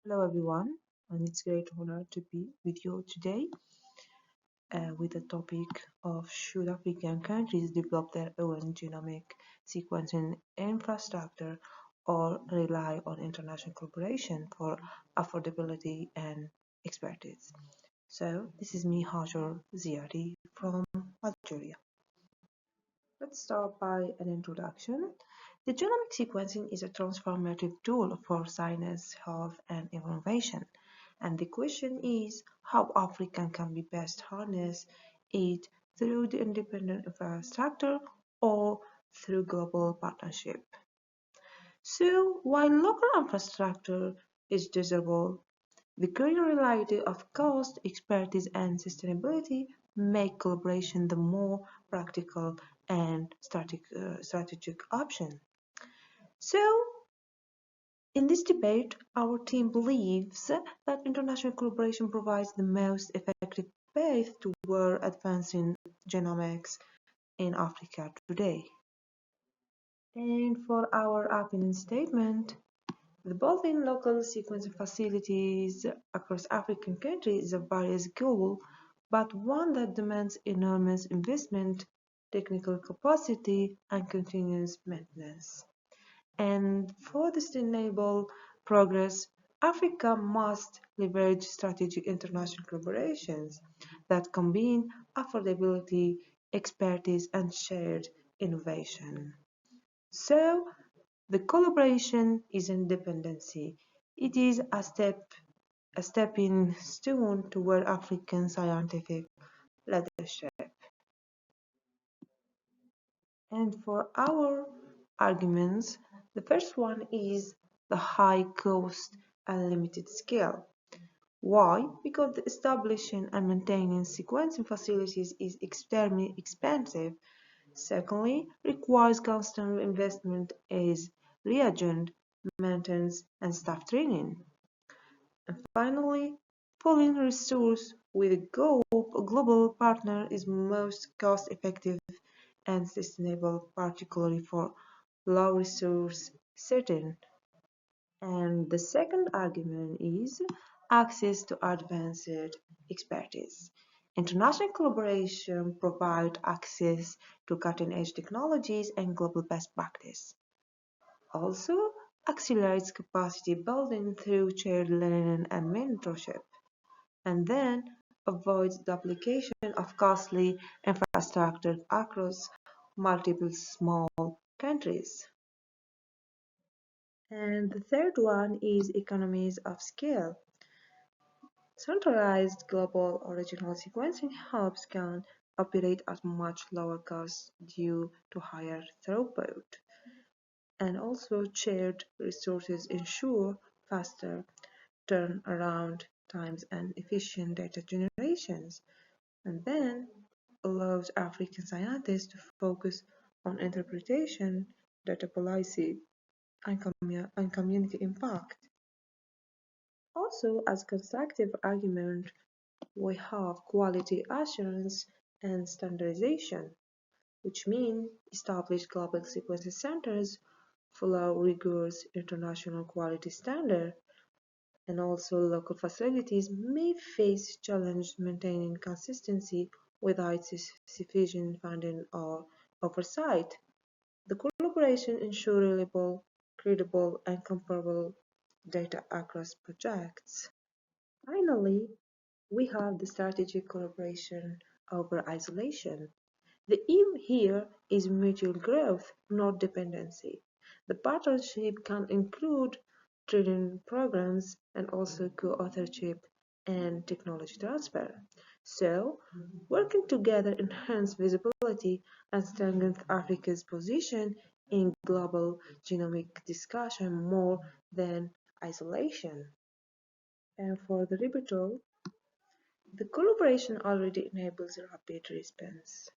Hello everyone, and it's a great honor to be with you today with the topic of should African countries develop their own genomic sequencing infrastructure or rely on international cooperation for affordability and expertise. So this is me, Hajar Ziadi from Algeria. Let's start by an introduction. The genomic sequencing is a transformative tool for science, health, and innovation. And the question is how Africa can be best harness it through the independent infrastructure or through global partnership. So while local infrastructure is desirable, the greater reality of cost, expertise, and sustainability make collaboration the more practical and strategic option. So, in this debate, our team believes that international collaboration provides the most effective path toward advancing genomics in Africa today. And for our opinion statement, the building local sequencing facilities across African countries is a various goal, but one that demands enormous investment, technical capacity, and continuous maintenance. And for this to enable progress, Africa must leverage strategic international collaborations that combine affordability, expertise, and shared innovation. So, the collaboration isn't dependency, it is a stepping stone toward African scientific leadership. And for our arguments, the first one is the high cost and limited scale. Why? Because the establishing and maintaining sequencing facilities is extremely expensive. Secondly, requires constant investment in reagent, maintenance, and staff training. And finally, pooling resources with a global partner is most cost-effective and sustainable, particularly for low-resource setting. And the second argument is access to advanced expertise. International collaboration provides access to cutting-edge technologies and global best practice. Also, accelerates capacity building through shared learning and mentorship, and then avoids duplication of costly infrastructure across multiple small countries. And the third one is economies of scale. Centralized global original sequencing hubs can operate at much lower cost due to higher throughput. And also shared resources ensure faster turnaround times and efficient data generations, and then allows African scientists to focus on interpretation, data policy, and community impact. Also, as constructive argument, we have quality assurance and standardization, which mean establish global sequencing centers, follow rigorous international quality standard, and also local facilities may face challenge maintaining consistency without sufficient funding or oversight. The collaboration ensures reliable, credible, and comparable data across projects. Finally, we have the strategic collaboration over isolation. The aim here is mutual growth, not dependency. The partnership can include training programs and also co-authorship and technology transfer. So, working together enhance visibility and strengthens Africa's position in global genomic discussion more than isolation. And for the rebuttal, the collaboration already enables rapid response.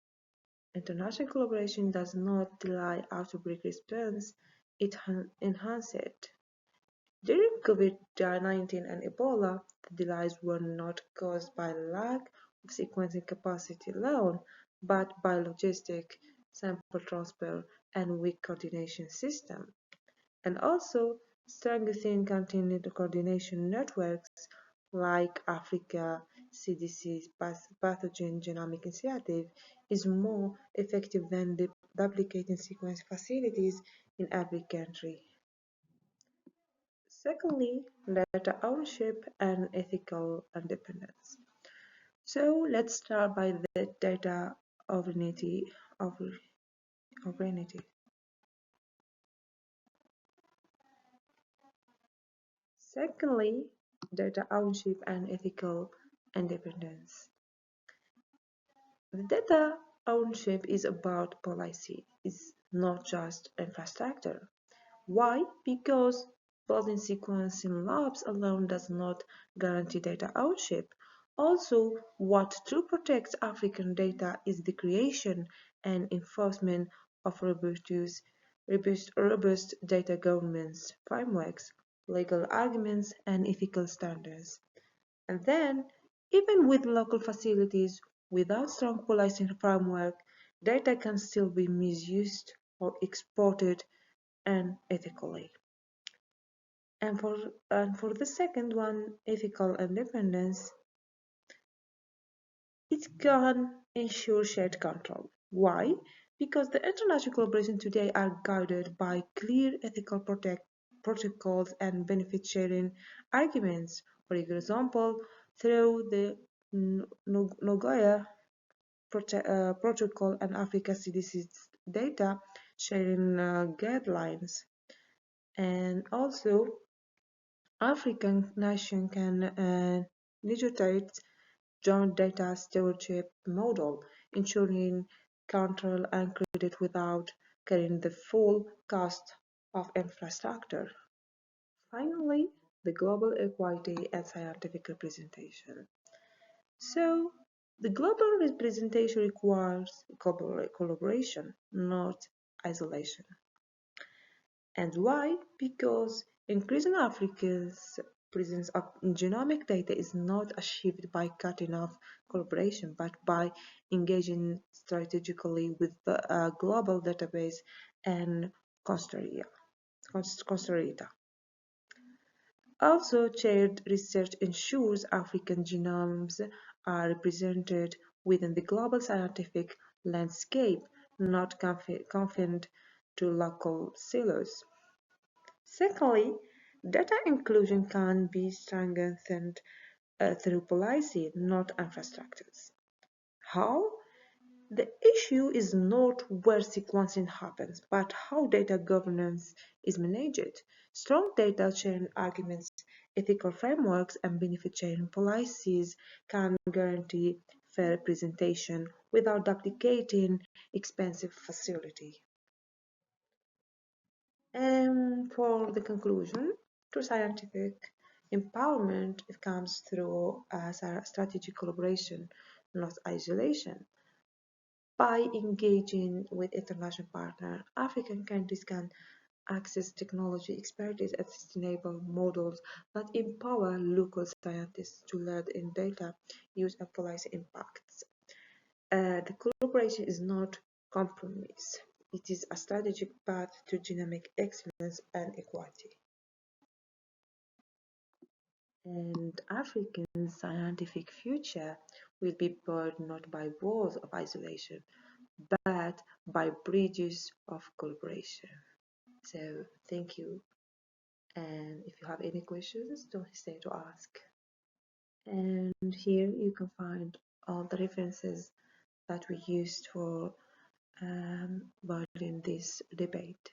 International collaboration does not delay outbreak response, it enhances it. During COVID-19 and Ebola, the delays were not caused by lack of sequencing capacity alone, but by logistic, sample transfer, and weak coordination system. And also, strengthening continued coordination networks like Africa CDC's Pathogen Genomic Initiative is more effective than duplicating sequence facilities in every country. Secondly, data ownership and ethical independence. So let's start by the data sovereignty. Secondly, data ownership and ethical independence. The data ownership is about policy, it's not just infrastructure. Why? Because building sequencing labs alone does not guarantee data ownership. Also, what truly protects African data is the creation and enforcement of robust data governance frameworks, legal arguments, and ethical standards. And then, even with local facilities, without strong policy framework, data can still be misused or exported unethically. And for the second one, ethical independence, it can ensure shared control. Why? Because the international collaboration today are guided by clear ethical protocols and benefit sharing arguments. For example, through the Nagoya Protocol and Africa CDC data sharing guidelines. And also, African nations can negotiate joint data stewardship model, ensuring control and credit without carrying the full cost of infrastructure. Finally, the global equality and scientific representation. So, the global representation requires collaboration, not isolation. And why? Because increasing Africa's presence of genomic data is not achieved by cutting off collaboration, but by engaging strategically with the global database and Costa Rica. Also, shared research ensures African genomes are represented within the global scientific landscape, not confined to local silos. Secondly, data inclusion can be strengthened through policy, not infrastructures. How? The issue is not where sequencing happens, but how data governance is managed. Strong data sharing arguments, ethical frameworks, and benefit sharing policies can guarantee fair representation without duplicating expensive facility. And for the conclusion, true scientific empowerment it comes through strategic collaboration, not isolation. By engaging with international partners, African countries can access technology expertise and sustainable models that empower local scientists to lead in data use and policy impacts. The collaboration is not compromise. It is a strategic path to genomic excellence and equality. And African scientific future will be built not by walls of isolation, but by bridges of collaboration. So thank you. And if you have any questions, don't hesitate to ask. And here you can find all the references that we used for building this debate.